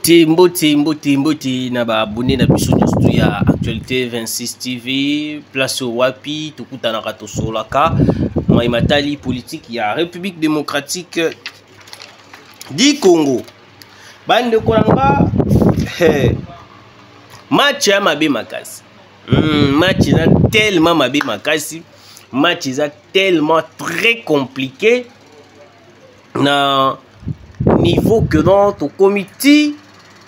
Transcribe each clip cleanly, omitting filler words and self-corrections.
Mbote na ba abonné na biso nyonso ya Actualité 26 TV place au wapi tukutana kato solaka matali politique ya République démocratique du Congo bande kolanga match ya mabe makasi match na tellement mabe makasi match est tellement très compliqué na niveau que notre comité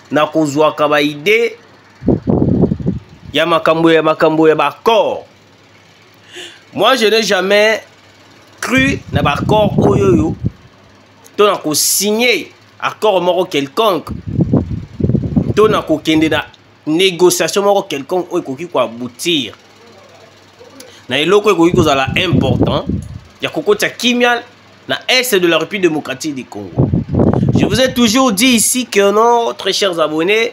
na kozwa kaba idée ya makambo ya bakor. Moi je n'ai jamais cru na bakor oyoyo to na ko signer accord moko quelconque to na ko kende na négociation moko quelconque oyo koki ko aboutir na eloko ekoki kozala important ya kokota kimia na est de la République démocratique du Congo. Je vous ai toujours dit ici que non, très chers abonnés,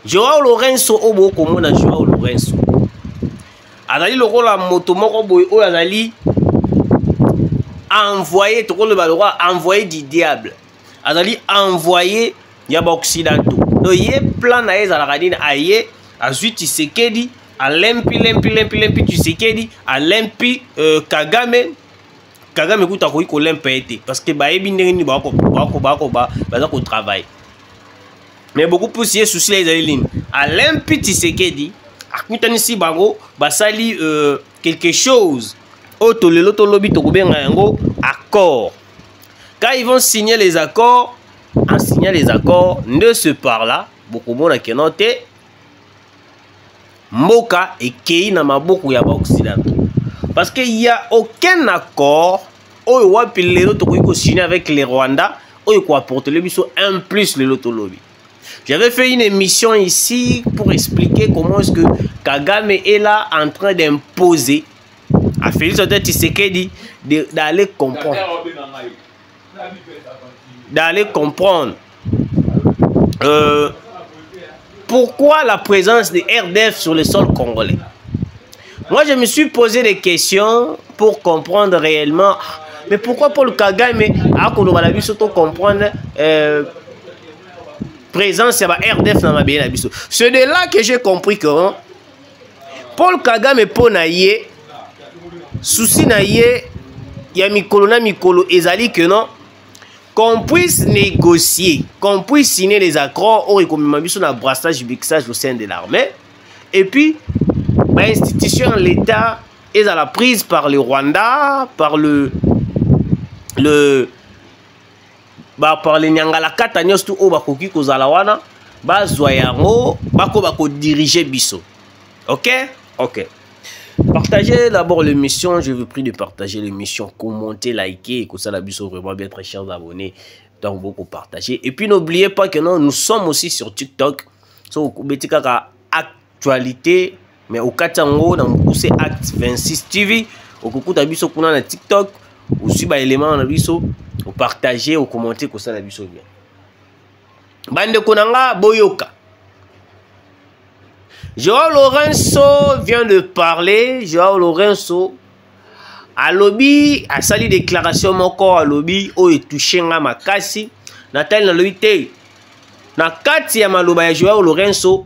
Joao Lourenço obo komona Joao Lourenço azali lokola moto moko boy oyo azali envoyé to le balora envoyé du diable azali envoyé ya ba occidentaux donc ye plan na ezala kadina aye azui Tshisekedi alempi Tshisekedi alempi Kagame kuta ko iko l'impété parce que ba yebi ndenge ni ba ko travail mais beaucoup plus yé souci les aliens alempi Tshisekedi akutani si bango basali quelque chose auto lelo to lobi to kubenga yango accord. Quand ils vont signer les accords en signant les accords de ce par là beaucoup mona kenote mboka ekei na maboko ya ba occidentaux. Parce qu'il n'y a aucun accord où on signer avec les Rwandais où on apporte le biso un plus le lotolobi. J'avais fait une émission ici pour expliquer comment est-ce que Kagame est là en train d'imposer à Félix Tshisekedi d'aller comprendre. D'aller comprendre pourquoi la présence des RDF sur le sol congolais. Moi, je me suis posé des questions pour comprendre réellement. Mais pourquoi Paul Kagame a comprendre présence de RDF dans ma bien. C'est de là que j'ai compris que Paul Kagame pour naïe souci naïe ya mikolo na mikolo ezali que non qu'on puisse négocier, qu'on puisse signer les accords au économique na brassage bixage au sein de l'armée et puis l'institution, l'État est à la prise par le Rwanda, par par les Nyangalakata, tout au bakoki kozalawana, bazoyango, bako diriger biso. Ok? Ok. Partagez d'abord l'émission, je vous prie de partager l'émission, commenter, liker, que ça la biso vraiment bien très chers abonnés. Donc beaucoup partager. Et puis n'oubliez pas que non, nous sommes aussi sur TikTok. So betika actualité. Mais au Katango, dans le Act 26 TV, au Kukuta Biso Kuna na TikTok, aussi bah élément na biso, au partager, au commenter que ça la biso bien. Bande Konanga Boyoka. Joao Lourenço vient de parler. Joao Lourenço a lobby, a sali déclaration moko a lobby o e touché nga makasi. Natal na lobby te. Na kati ya maloba ya Joao Lourenço.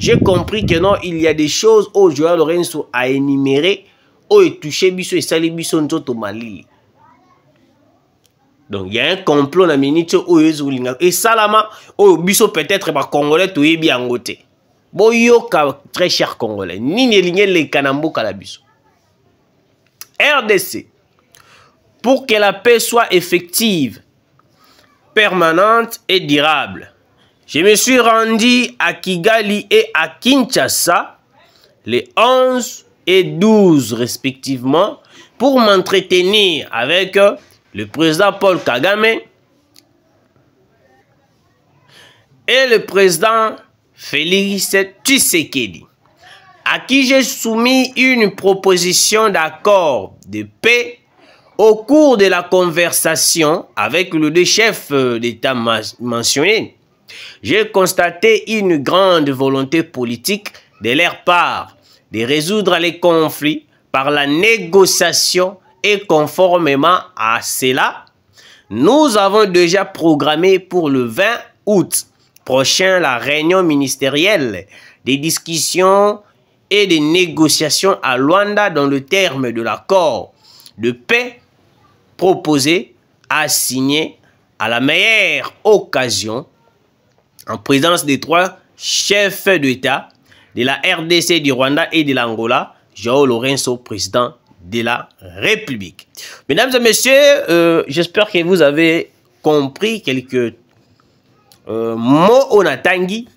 J'ai compris que non, il y a des choses où Joao Lourenço a énuméré, où il touché biso et sali biso nzoto mali. Donc il y a un complot na minute où il et salama où biso peut-être par congolais tout est bien ngoté. Boyoka très cher congolais, ni ne les kanambo kala biso. RDC pour que la paix soit effective, permanente et durable. Je me suis rendu à Kigali et à Kinshasa les 11 et 12 respectivement pour m'entretenir avec le président Paul Kagame et le président Félix Tshisekedi, à qui j'ai soumis une proposition d'accord de paix. Au cours de la conversation avec les deux chefs d'État mentionnés, j'ai constaté une grande volonté politique de leur part de résoudre les conflits par la négociation et conformément à cela, nous avons déjà programmé pour le 20 août prochain la réunion ministérielle des discussions et des négociations à Luanda dans le terme de l'accord de paix proposé à signer à la meilleure occasion en présence des 3 chefs d'État de la RDC, du Rwanda et de l'Angola, João Lourenço, président de la République. Mesdames et messieurs, j'espère que vous avez compris quelques mots onatangi.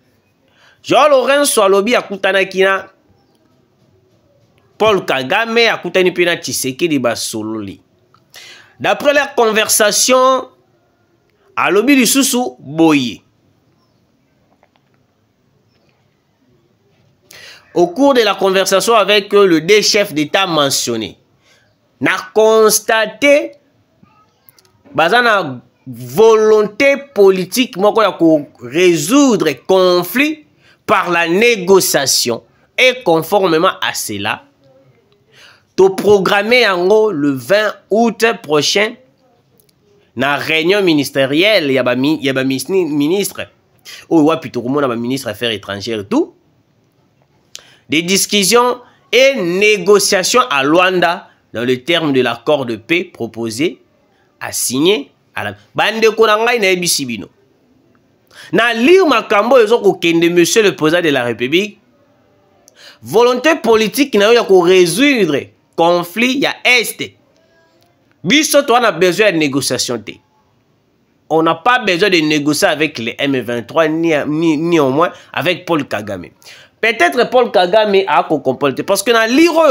João Lourenço alobi akutanaki na Paul Kagame, akutani pena Tshisekedi basololi. D'après leur conversation, alobi lisusu boye. Au cours de la conversation avec le 2 chefs d'État mentionnés, n'a constaté bazana volonté politique pour résoudre le conflit par la négociation et conformément à cela, to programmé en gros le 20 août prochain na réunion ministérielle, il y a ministre ou plutôt ministre affaires étrangères et tout, des discussions et négociations à Luanda dans le terme de l'accord de paix proposé à signer à la bande konangai na ebisibino. Na lire makambo ezoko kende monsieur le président de la République. Volonté politique na yo ko résoudre conflit ya est. Biso to on a besoin de négociation. On n'a pas besoin de négocier avec les M23 ni au moins avec Paul Kagame. Peut-être Paul Kagame a comporté. Parce que dans l'Iro,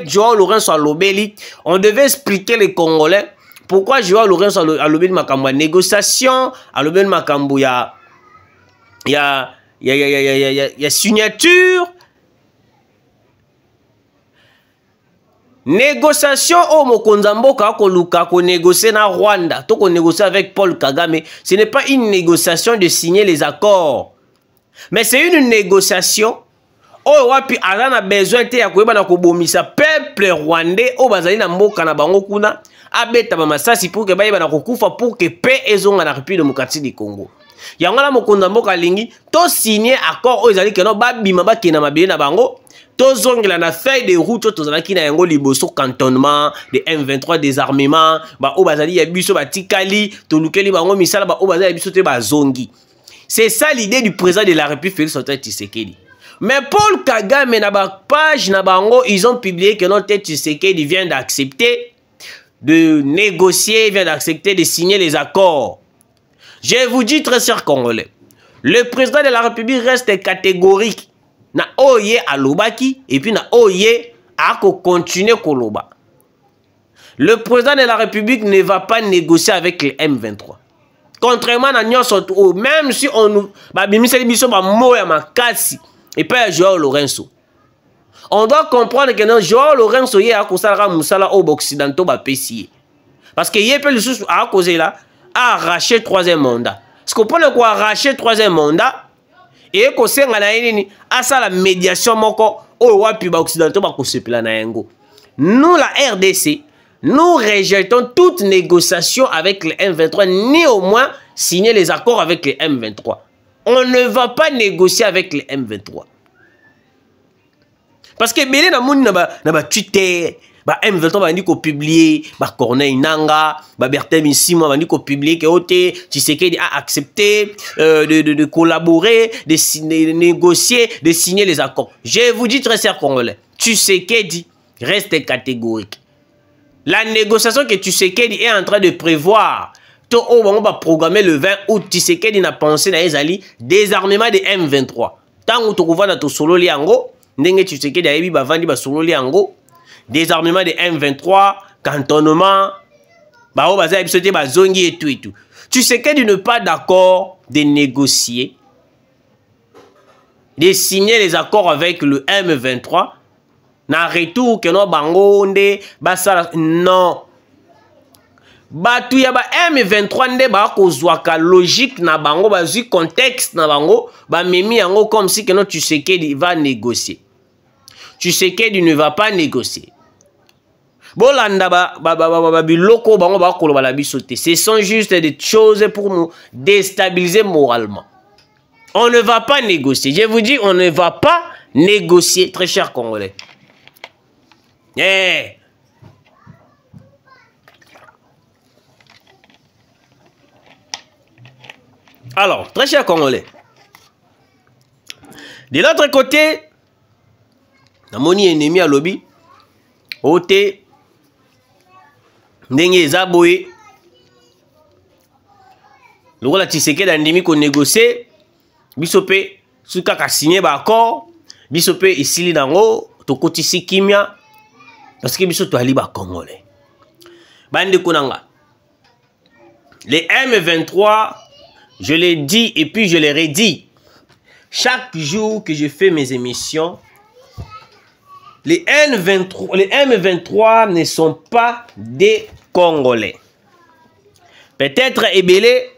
João Lourenço Alobeli, on devait expliquer les Congolais pourquoi João Lourenço Alobeli Makambo négociation, Alobeli Makambo ya signature. Négociation au Mokonzamboka ko négocier na Rwanda, to ko négocier avec Paul Kagame, ce n'est pas une négociation de signer les accords. Mais c'est une négociation. Oh wapi alana besoin te ya koyeba na kobomisa peuple rwandais o bazali na mboka na bango kuna abeta ba masasi pour que bayeba na kokufa pour que paix ezonga na République démocratique du Congo. Yango la mokonza mboka lingi to signer accord o ezali keno babima bakena mabele na bango to zongela na feuille de route to zalaki na yango liboso cantonnement de M23 désarmement ba o bazali ya biso batikali to lukeli bango misala ba o bazali ya biso te ba zongi. C'est ça l'idée du président de la République Félix Antoine Tshisekedi. Mais Paul Kagame na ba page na bango, ils ont publié que notre Tshisekedi vient d'accepter de négocier, vient d'accepter de signer les accords. Je vous dis très cher Congolais, le président de la République reste catégorique. Na oye alobaki et puis na oye a continuer koloba. Le président de la République ne va pas négocier avec les M23. Contrairement à Nyonso, même si on nous babimiseli biso ba moya makasi et pas João Lourenço. On doit comprendre que non João Lourenço yé a kosala musala au occidentaux ba pesier. Parce que yé peut le sous a causé là a arraché 3e mandat. Parce qu'on peut quoi arracher 3e mandat et ko senga na nini a ça la médiation moko o wapi ba occidentaux ba ko sepela na yango. Nous la RDC, nous rejetons toute négociation avec les M23, ni au moins signer les accords avec les M23. On ne va pas négocier avec les M23. Parce que Belé na moun na ba Twitter, ba M23 ba ndi ko publier, ba Corneille Nanga, ba Bertin Bissimo ba ndi ko publier que ote Tshisekedi a accepté de collaborer, de négocier, de signer les accords. Je vous dis très cher Congolais, Tshisekedi reste catégorique. La négociation que Tshisekedi est en train de prévoir, on va programmer le 20 août, Tshisekedi n'a pensé na ezali désarmement des M23. Tant que tu vas dans solo liango, ndenge Tshisekedi a yebi bavandi ba solo liango, désarmement des M23, cantonnement, ba o baza ebisote ba zongi et tout et tout. Tshisekedi n'est pas d'accord de négocier, de signer les accords avec le M23. Na retour que no bango nde basala non batu ya ba M23 nde ba kozwaka logique na bango bazui contexte na bango ba memi yango comme si que no Tshisekedi va négocier. Tshisekedi ne va pas négocier. biloko bango bakoloba na biso te. Ce sont juste des choses pour nous déstabiliser moralement. On ne va pas négocier. Je vous dis, on ne va pas négocier, très chers Congolais. Yeah. Alors, très chers Congolais, de l'autre côté, namoni ennemi à lobby, ote, ndenge ezaboye, lokola Tshisekedi andimi ko négocier, biso pe suka ka signé ba accord, biso pe isili nango, tokotisi kimia, parce que biso toali ba Congolais. Bande konanga. Les M23, je l'ai dit et puis je l'ai redit. Chaque jour que je fais mes émissions, les M23 ne sont pas des Congolais. Peut-être Ebele,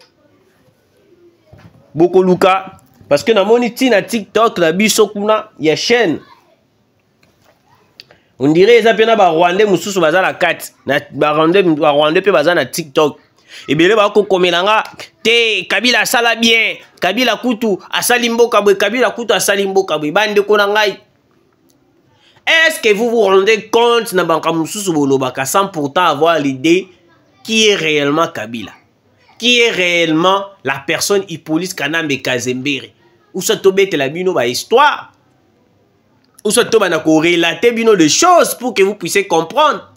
beaucoup Luka, parce que dans mon na TikTok, la bisokuna, il y a chaîne. On dirait qu'ils appellent les Rwandais, Moussous Bazar la 4. Les Rwandais peuvent bazar na TikTok. Ebele bako komelanga te Kabila sala bien, Kabila kutu asali mboka bwe, Kabila kutu asali mboka bwe, bande ko na ngai. Est-ce que vous vous rendez compte na banka mususu bolobaka sans pourtant avoir l'idée qui est réellement Kabila, qui est réellement la personne Hippolyte Kanambe Kazembere, ou ça tobete la bino ba histoire, ou ça toba na ko relater bino de choses pour que vous puissiez comprendre.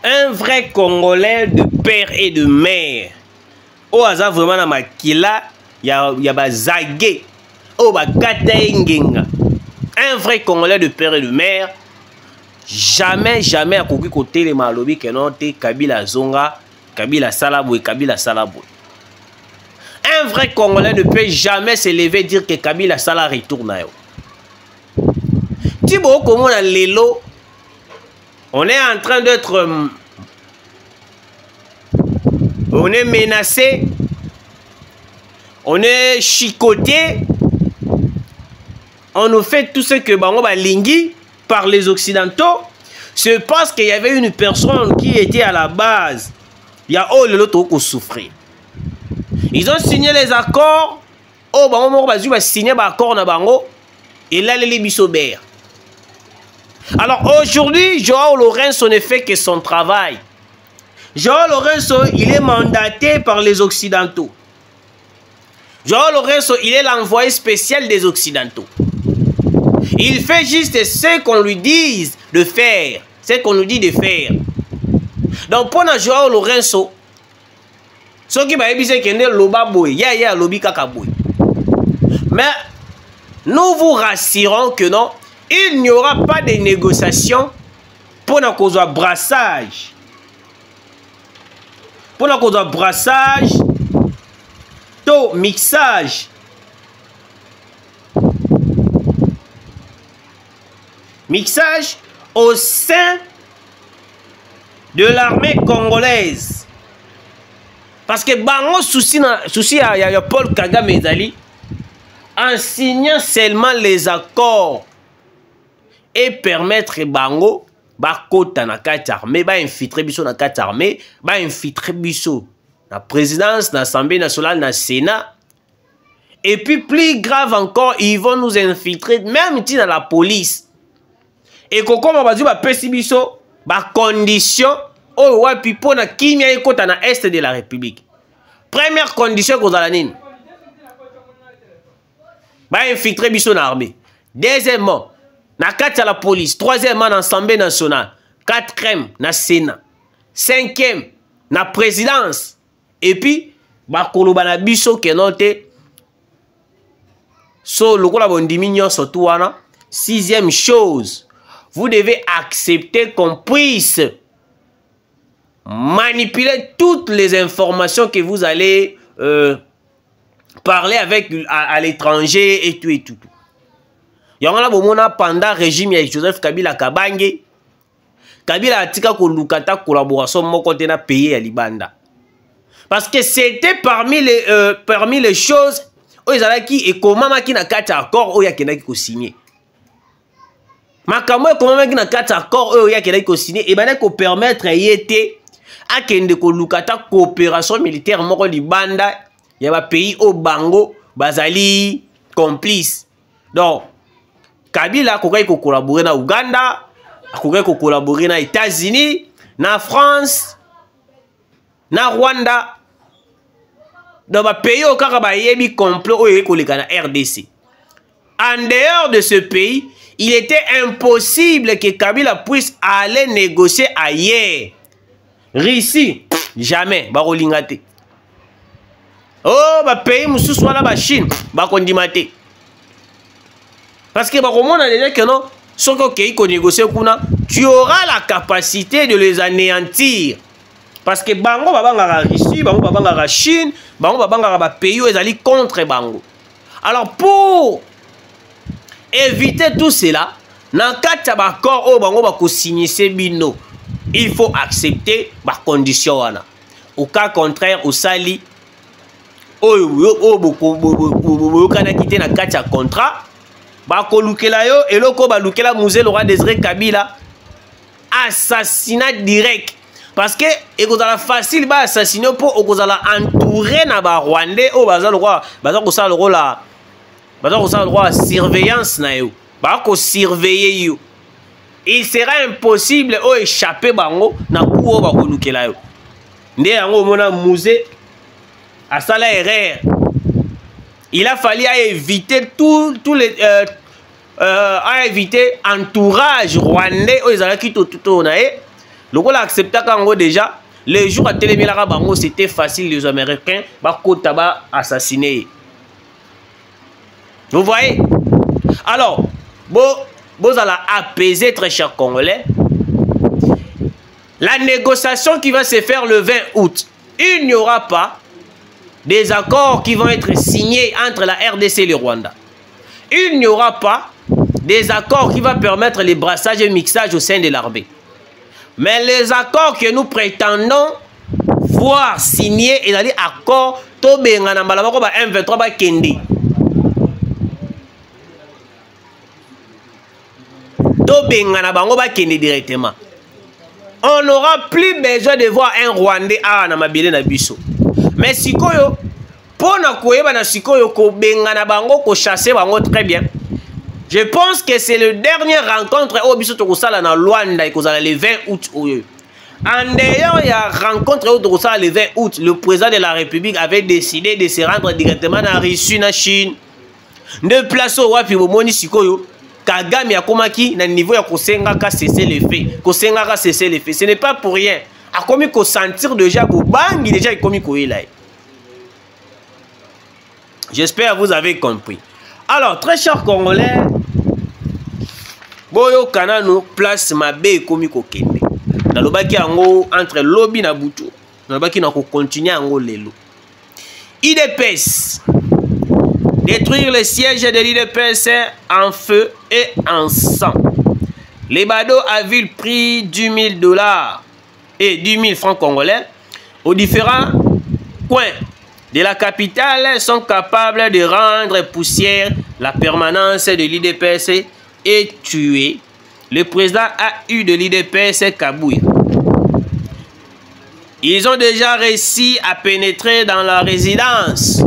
Un vrai Congolais de père et de mère. Oh, ça vraiment na makila, ya bazage. Oh, ba kataengenga. Un vrai Congolais de père et de mère. Jamais à koki côté les malobi que non te Kabila zonga, Kabila salaboué, Kabila salaboué. Un vrai Congolais ne peut jamais se lever dire que Kabila sala retourne. Tibo comme on a lelo. On est en train d'être... On est menacé. On est chicoté. On nous fait tout ce que Bango Balingi par les Occidentaux. C'est parce qu'il y avait une personne qui était à la base. Il y a l'autre qui souffrait. Ils ont signé les accords. Oh, Bango va signer l'accord na Bango. Et là, les Bissobert. Alors aujourd'hui, Joao Lourenço ne fait que son travail. Joao Lourenço, il est mandaté par les Occidentaux. Joao Lourenço, il est l'envoyé spécial des Occidentaux. Il fait juste ce qu'on lui dit de faire. Ce qu'on nous dit de faire. Donc pour Joao Lourenço, ce qui va dire que loba boy, ya lobi kaka boy. Mais nous vous rassurons que non. Il n'y aura pas de négociation pour la cause de brassage. Pour la cause de brassage, to mixage. Mixage au sein de l'armée congolaise. Parce que bango souci à Paul Kagame ezali en signant seulement les accords et permettre bango ba kota na kati armée, ba infiltrer biso na kati armée, ba infiltrer biso na présidence, na assemblée nationale, na sénat. Et puis plus grave encore, ils vont nous infiltrer même dans la police. Et comme on va dire ba pesi biso ba condition oh ouais puis pour na kimia ekota na est de la République. Première condition qu'on a la nine. Ba infiltrer biso na armée. Deuxièmement, na kati à la police. Troisièmement, dans l'Assemblée nationale. Quatrième, na Sénat. Cinquième, na présidence. Et puis, bakoloba na biso kenote. So, lokola bondimignon surtout wana. Sixième chose, vous devez accepter qu'on puisse manipuler toutes les informations que vous allez parler avec à l'étranger et tout et tout. Yangala bomona pendant régime ya Joseph Kabila Kabange, Kabila atika ko lukata collaboration moko te na pays ya Libanda. Parce que c'était parmi les choses où ils allaient qui et comment qui na kati accord où ya kenaki ko signer. makambo ekomamaki na kati accord oyo yakelaki kosigne ebandaki kopermettre ye te akende koluka ata coopération militaire moko libanda ya bapays oyo bango bazali complice. Donc Kabila akokaki kocollaborer na Uganda, akokaki kocollaborer na États-Unis, na France, na Rwanda. Donc bapays oyo kaka bayebi complot oyo ekoleka na RDC. En dehors de ce pays, il était impossible que Kabila puisse aller négocier ailleurs. Russie, jamais, bakolingate. Oh, pays mususu wana ba Chine, bakondimate. Parce que bakomona déjà que non, soko kei ko négocier kuna, tu auras la capacité de les anéantir. Parce que bango babanga Russie, bango babanga Chine, bango babanga ba pays ezali contre bango. Alors pour éviter tout cela, dans kati ya accord o bango bako signer bino, il faut accepter ba condition wana. Au cas contraire, au sali o kana quitter na kati ya contrat, bako lukela yo eloko ba lukela Musée Laurent Désiré Kabila, assassinat direct. Parce que ekozala facile ba assassiner pour okozala entouré na ba Rwandais o baza lokwa baza ko sala lokola baza ko sala lokola surveillance na yo, ba ko surveiller yo. Il sera impossible o échapper bango na kuo ba ko lukela yo. Nde yango mona Musée à sala erreur. Il a fallu éviter tous les à éviter entourage rwandais aux alaki tout nae. Le rôle accepté quand déjà les jours à télémilaka bango c'était facile, les Américains ba kota ba assassiner. Vous voyez? Alors vous allez apaiser, très chers Congolais. La négociation qui va se faire le 20 août, il n'y aura pas des accords qui vont être signés entre la RDC et le Rwanda. Il n'y aura pas des accords qui vont permettre les brassages et mixages au sein de l'armée. Mais les accords que nous prétendons voir signés et les accords Tobengana Malabako ba M23 ba Kende. Tobengana bango ba Kende directement. On n'aura plus besoin de voir un Rwandais à Namabile na biso. Mais sikoyo, pour na koyeba na sikoyo ko bengana bango ko chasser bango très bien. Je pense que c'est le dernier rencontre au biso to kosala na Luanda et kozala le 20 août oyo. En dehors il y a rencontre au kosala le 20 août, le président de la République avait décidé de se rendre directement na Russie na Chine. De place au wapi bomoni sikoyo Kagame akomaki na niveau ya kosenga ka cesser les faits, kosenga ka cesser les faits. Ce n'est pas pour rien. A commis qu'on sentir déjà Bobangi déjà commis qu'on est là. J'espère que vous avez compris. Alors, très chers Congolais, Boyo Kanano place Mabe commis qu'on kende. Dans le baki ango entre lobby na butu, dans le baki na ko continuer ango lelo. IDPS. Détruire le siège de l'IDPS en feu et en sang. Les badauds à ville pris $10 000 et 10 000 francs congolais aux différents coins de la capitale sont capables de rendre poussière la permanence de l'IDPS et tuer le président AU de l'IDPS Kabouya. Ils ont déjà réussi à pénétrer dans la résidence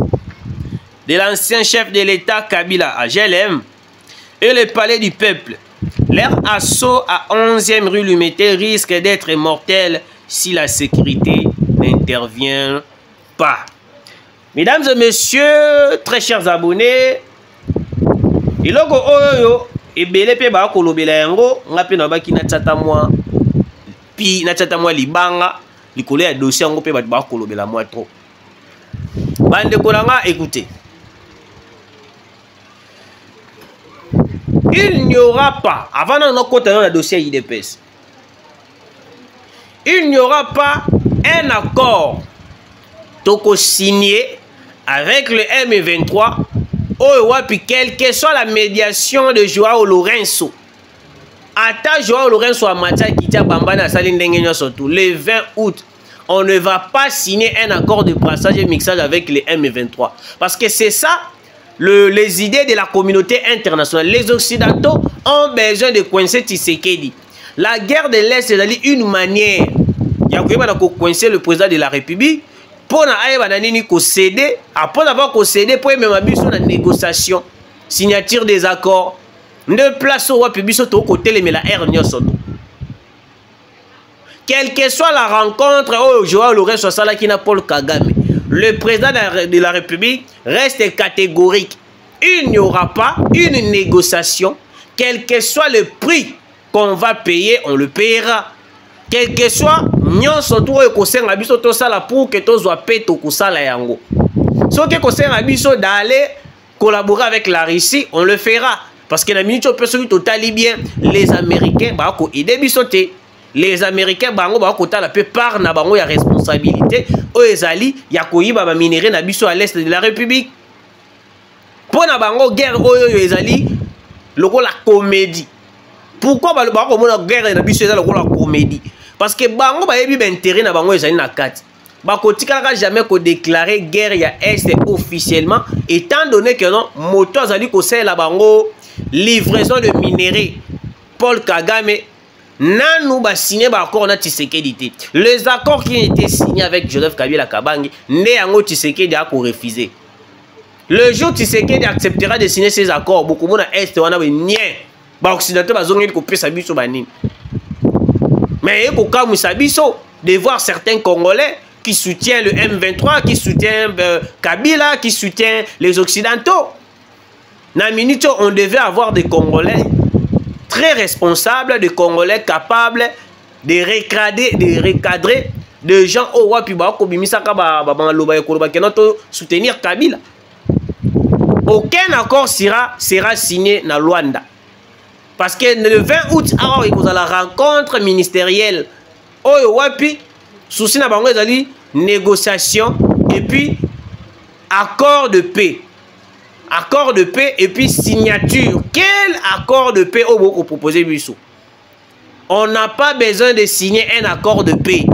de l'ancien chef de l'État Kabila à GLM et le palais du peuple. Leur assaut à 11e rue Lumete risque d'être mortel si la sécurité n'intervient pas. Mesdames et messieurs, très chers abonnés, iloko oyo ebele pe ba kolobela yango ngape na baki na tata moi pi na tata moi libanga likolo ya dossier yango pe ba kolobela moi trop. Bande kolanga, écoutez. Il n'y aura pas, avant de nous continuer le dossier IDPS, il n'y aura pas un accord signé avec le M23 quelle que soit la médiation de Joao Lourenço. Ata Joao Lourenço a Matia Kitia Bambana Salindengenya surtout le 20 août. On ne va pas signer un accord de brassage et mixage avec les M23. Parce que c'est ça les idées de la communauté internationale. Les Occidentaux ont besoin de coincer Tshisekedi. La guerre de l'Est est une manière. Il y a coincer le président de la République pour céder. Après avoir cédé, pour même la négociation, signature des accords. Ne place au côté mais la R. Quelle que soit la rencontre, Paul Kagame, le président de la République reste catégorique. Il n'y aura pas une négociation. Quel que soit le prix qu'on va payer, on le payera. Quel que soit, nous sommes pour que tous soient payés au kusala yango. Ce qui est d'aller collaborer avec la Russie, on le fera. Parce que la minute peut totalement bien, les Américains, bah, les Américains, bah, la plupart na bango ya responsabilité. Oezali, yakoyi ba minéré na biso à l'est de la République. Pour na bango guerre oyo ezali, loko la comédie. Pourquoi ba la guerre na biso ezali loko la comédie? Parce que bango ba yebi intérêt na bango ezali na kati. Ba kotikala jamais ko déclarer guerre ya est officiellement, étant donné que non moto azali ko sala bango livraison de minerais. Paul Kagame nanou ba signé ba accord na Tshisekedi. Les accords qui ont été signés avec Joseph Kabila Kabange, né yango Tshisekedi a ko refuser. Le jour Tshisekedi acceptera de signer ces accords, beaucoup de est wana be nien. Ba occidentaux ba zongi ko pesa biso banini. Mais il faut de voir certains Congolais qui soutiennent le M23, qui soutiennent Kabila, qui soutiennent les Occidentaux. Dans la minute, on devait avoir des Congolais très responsables, des Congolais capables de recadrer des gens au roi puis soutenir Kabila. Aucun accord sera signé dans Luanda. Parce que le 20 août, il y a la rencontre ministérielle. Wapi, souci na bango ezali négociation et puis accord de paix. Accord de paix et puis signature. Quel accord de paix au beaucoup proposé Bissou? On n'a pas besoin de signer un accord de paix.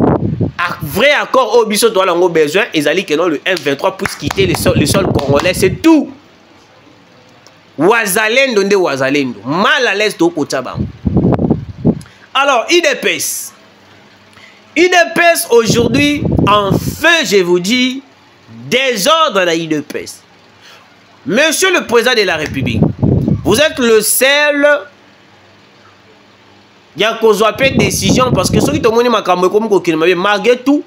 Un vrai accord au Bissou doit avoir besoin. Ezali que non le M23 puisse quitter le sol congolais, c'est tout. Wazalendo nde wazalendo. Mal à l'aise de Kotabang. Alors, IDPS. IDPS aujourd'hui, en fait, je vous dis, désordre à la IDPS. Monsieur le Président de la République, vous êtes le seul qui a causé une décision parce que ceux qui ont dit malgré tout,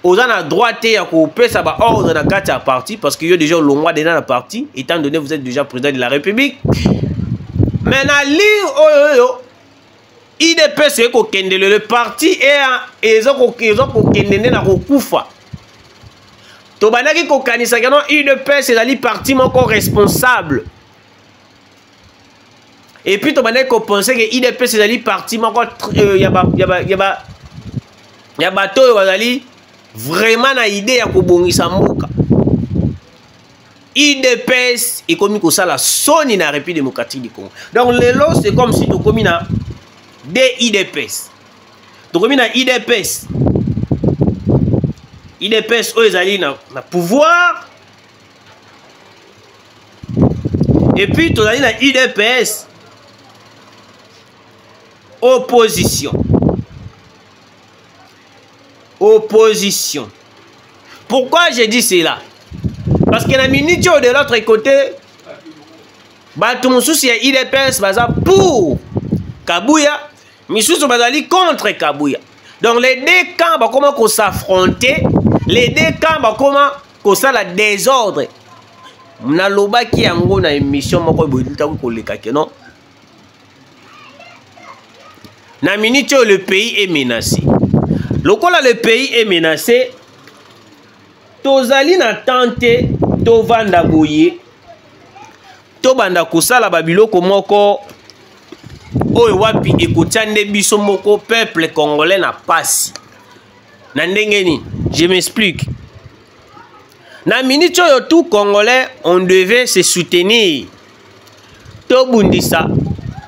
aux gens à droite et à couper ça va hors de la carte à parti parce qu'il y a déjà le mois dans la partie étant donné que vous êtes déjà président de la République. Maintenant lire IDP c'est que le parti et ils ont kende na kokufa. To banaki ko kanisa que non IDP c'est la parti encore responsable. Et puis to banaki ko penser que IDP c'est la parti encore ya bato bazali vraiment na idée ya kobongisa mboka. IDPS est comme ça la soni na République démocratique du Congo. Donc le lot c'est comme si tu commis na des IDPS. Tu commis na IDPS. IDPS ezali na pouvoir. Et puis tu as na IDPS opposition. Opposition. Pourquoi j'ai dit cela? Parce que la minute de l'autre côté, Batumoussous et IDPS baza pour Kabouya, Missous bazali contre Kabouya. Donc les deux camps vont comment s'affronter, les deux camps vont comment ça la désordre. Naloba qui yango na émission moko bodita ko leka ke non. Na minute le pays est menacé. Lokola le pays est menacé, tozali na tante to vanda boye to banda kosala babiloko moko oyo wapi ekotiande biso moko peuple congolais na pasi na ndenge nini. Je m'explique. Na minute oyo tout congolais on devait se soutenir to bundisa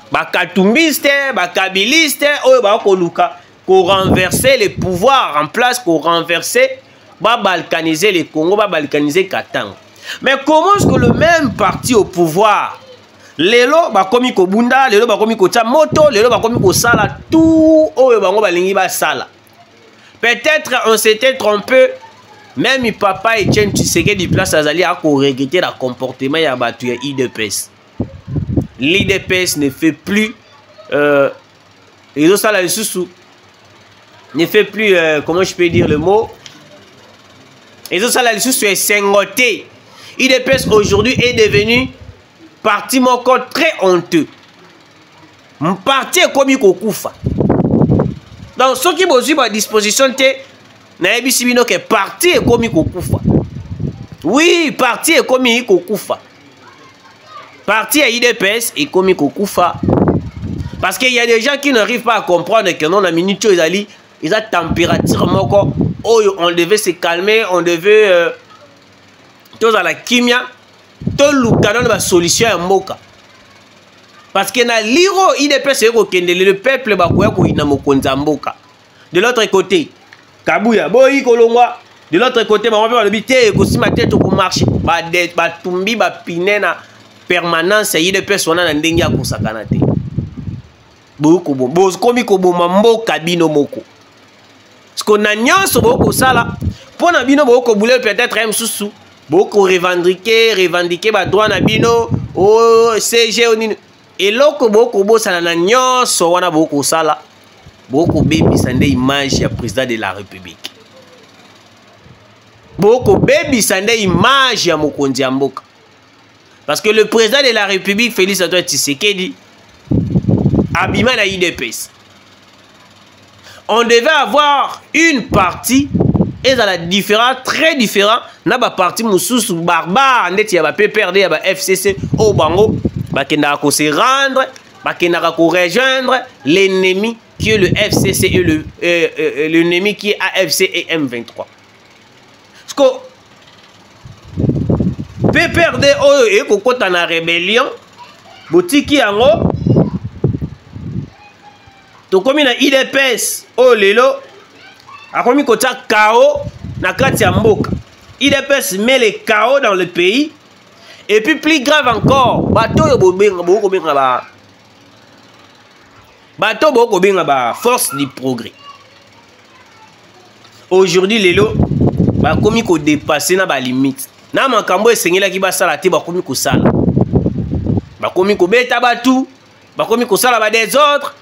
bakatumbiste bakabiliste oyo bakoluka ko renverser les pouvoirs en place, ko renverser, ba balkaniser les Congo, ba balkaniser Katanga. Mais comment est-ce que le même parti au pouvoir, lelo bakomi ko bunda, lelo bakomi ko tia moto, lelo bakomi ko sala tout oyo bango balingi ba sala. Peut-être on s'était trompé, même papa Etienne Tshisekedi place azali a ko regretter le comportement ya batu ya IDPS. L'IDPS ne fait plus les sala sous ne fait plus comment je peux dire le mot. Les sala sous est sengoté. IDPS aujourd'hui est devenu parti moko très honteux. Mon parti est comme Kokufa. Donc ceux qui ont à disposition na ebisibino que parti est comme Kokufa. Oui, parti est comme Kokufa. Parti à IDPS est comme Kokufa. Parce qu'il y a des gens qui n'arrivent pas à comprendre que non la minute ils ont température moko. Oh, on devait se calmer, on devait tous à la kimia, tout le solution à moka. Parce que na liro IDPS le peuple bakoya ko ina mokonza mboka. De l'autre côté, Kabuya boyi kolongwa. De l'autre côté, ba on le bité ko si ma tête ko marcher. Ba tumbi ba pinena permanence IDPS wana na ndenge ya kosakana te. Boko bo komi ko boma mboka bino moko. Parce qu'on a nyonso boko sala pona bino boko bouler peut-être un sous beaucoup revendiquer ba droit na bino o CG oni et loko boko bosala na nyonso wana boko sala boko baby sande image ya président de la République boko baby sande image ya mokonzi ya mboka parce que le président de la République Félix Antoine Tshisekedi abima na IDPS. On devait avoir une partie et dans la différente, très différent, na ba parti mususu barbare ndeti ya ba PPRD ya ba FCC au bango bakenda ko se rendre bakenda ko rejoindre l'ennemi qui est le FCC et l'ennemi qui est AFC et M23. Parce que PPRD oyo e ko kota na rébellion botiki yango to komi na IDPS o lelo akomi kota chaos na kati ya mboka. IDPS met le chaos dans le pays. Et puis plus grave encore, bateau yo boko benga ba force du progrès. Aujourd'hui lelo bakomi ko dépasser na ba limite. Na makambo esengela ki basala te bakomi ko sala. Bakomi ko beta batu, bakomi ko sala ba des autres.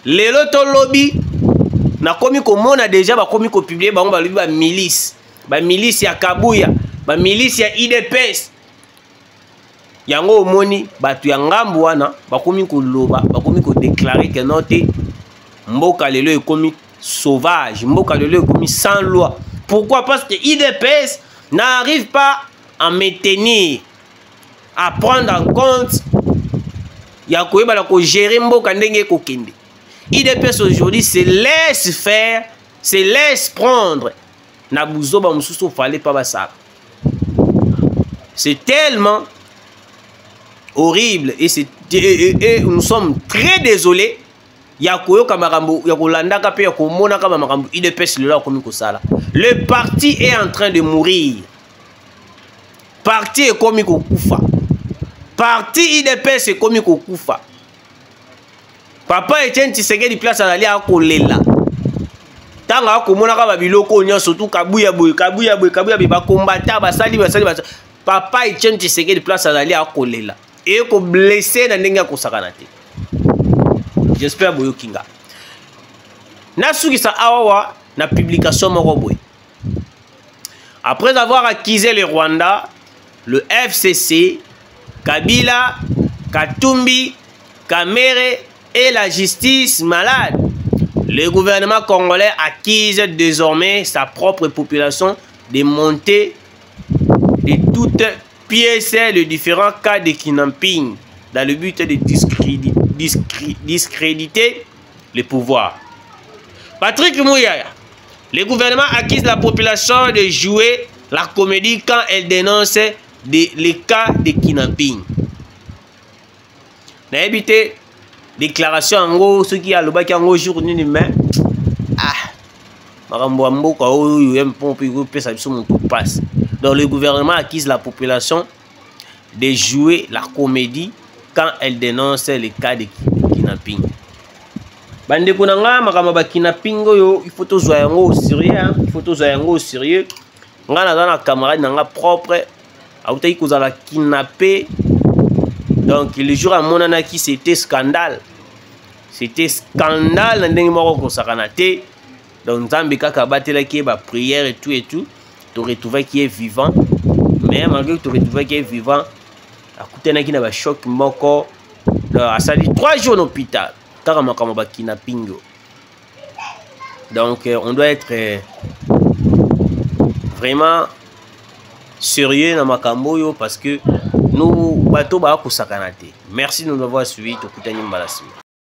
Lelo to lobby na komi ko mona déjà bakomi ko publier bango ba lobi ba milice ya Kabuya, ba milice ya IDPS. Yango omoni batu ya ngambu wana bakomi ko loba, bakomi ko déclarer que note mboka lelo ekomi sauvage, mboka lelo ekomi sans loi. Pourquoi? Parce que IDPS n'arrive pas à maintenir, à prendre en compte ya koyeba la ko gérer mboka ndenge ko kende. IDPS aujourd'hui se laisse faire, se laisse prendre. Nabuzoba mususu fallait pas ça. C'est tellement horrible et nous sommes très désolés. Yakoyo kamarambo yakolanda ka pe yakomona ka marambo IDPS le la komi ko sala. Le parti est en train de mourir. Parti est komi ko kufa. Parti IDPS est komi ko kufa. Papa Etienne Tshisekedi place azali akolela. Tanga akomona ka babiloko nya surtout kabuya boy ba combattre basali. Papa Etienne Tshisekedi place azali akolela. Et ko blessé na ndenge akosakana te. J'espère boyo kinga. Nasuki sa awa na publication moko boy. Après avoir acquis le Rwanda, le FCC, Kabila, Katumbi, Kamere et la justice malade, le gouvernement congolais accuse désormais sa propre population de monter de toutes pièces de différents cas de kidnapping dans le but de discréditer le pouvoir. Patrick Mouyaya, le gouvernement accuse la population de jouer la comédie quand elle dénonce les cas de kidnapping. N'a évité déclaration en gros, ce qui a le bac en gros jour ni mais ah marambo mboka oyo yem pompe ko pesa biso mon passe. Donc le gouvernement accuse la population de jouer la comédie quand elle dénonce les cas de kidnapping. Bandeko nanga makambo ba kidnapping yo, il faut tozwa yango au sérieux, hein? Il faut tozwa yango au sérieux. Nga na dans camarade nanga propre autaki kozala kidnappé. Donc le jour à mon anaki c'était scandale. C'était scandale ndenge moko ko sakanate. Donc Nzambe kaka batela ki ba prière et tout, tu retrouves qui est vivant. Mais malgré que tu retrouves qui est vivant, akutena ki na ba choc moko. Donc ça dit 3 jours en hôpital. Kaka makambo ba kidnapping. Donc on doit être vraiment sérieux dans makambo yo parce que nous bateau ba ko sakanate. Merci de nous avoir suivis, to kutani mbala suivi.